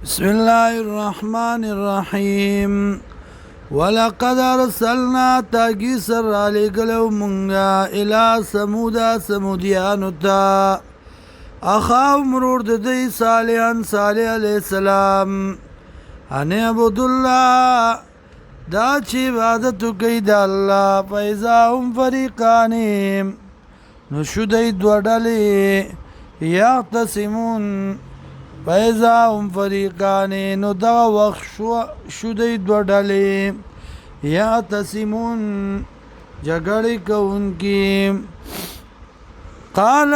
بسم الله الرحمن الرحيم ولقد ارسلنا تاگی سر علیگلو منگا الى سمودا سمودیانو تا اخاو مرور دی صالحا صالح علیہ السلام ان عبداللہ دا چی عبادتو کئی دا اللہ فیضا هم فریقانی نشدی دو ڈلی یعتصمون فیضا هم فریقانی نو دا وقت شدی دو ڈلی یعتصمون جگڑی کون کی قال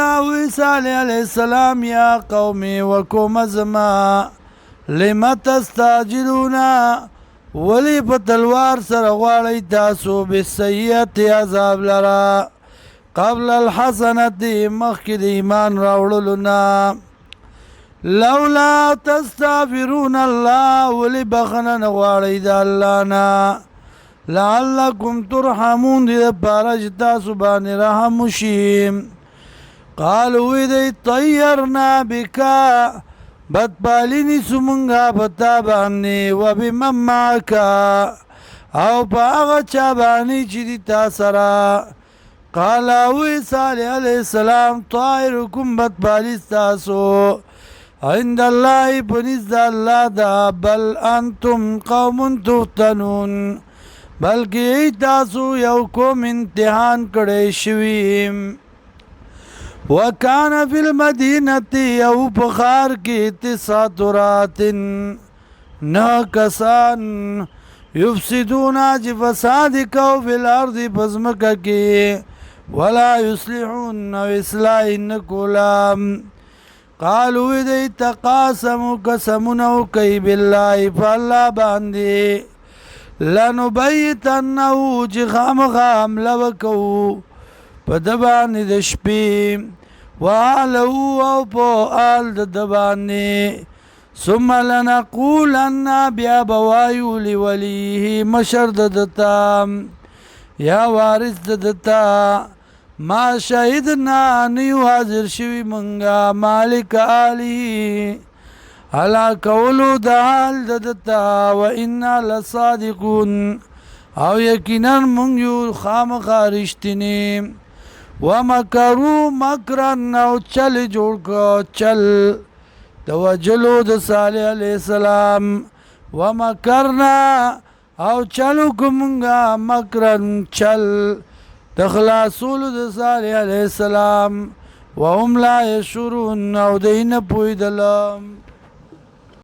صالح علیہ السلام یا قومی وکوم زما لما تستعجلونا ولی په تلوار سره غواړی تاسو بالسیئات عذاب لرا قبل الحسنت مخکې د ایمان راوړلو نه لولا تستغفرون الله ولی بخنه نه غواړی د الله نه لعلکم ترحمون دې دپاره چې تاسو باندې رحم وشي قالوا دی طیرنا بکا بدپالینی سمونگا بتا بانی و بمن معکا او پا آغا چا بانی چی دی تا سرا قالاوی صالح علیہ السلام طائرکم بدپالیستاسو عند اللہ پنیز دا اللہ دا بل انتم قوم تفتنون بلکہ ای تاسو یو کوم امتحان کڑی شویم وکان فی المدینة او پخار کی تسعۃ رات نہ کسان یفسدونا چی فساد کو فی الارض پزمکا کی ولا یصلحون او اصلاح نکولا قالوا دی تقاسموا قسمنو کئی باللہ فاللہ باندی لنبیتنہو چی خام خام لوکو پا دبانی د شپی وآلو او پا آل د دبانی ثم لنقولن بیا بوایو لولیه مشر د دتا یا وارث د دتا ما شهدنا نیو حاضر شوی منگا مالک آلی علا کولو د آل د دتا و انا لصادقون او یقینا منگ یو خام خارشتنی ومکرو مکرن او چل جوړ کو چل د وجلو د صالح علیہ السلام ومکرنا او چلو کومنګا مکرن چل د خلاصولو د صالح علیہ السلام وهم لا یشورون او دین پویدلم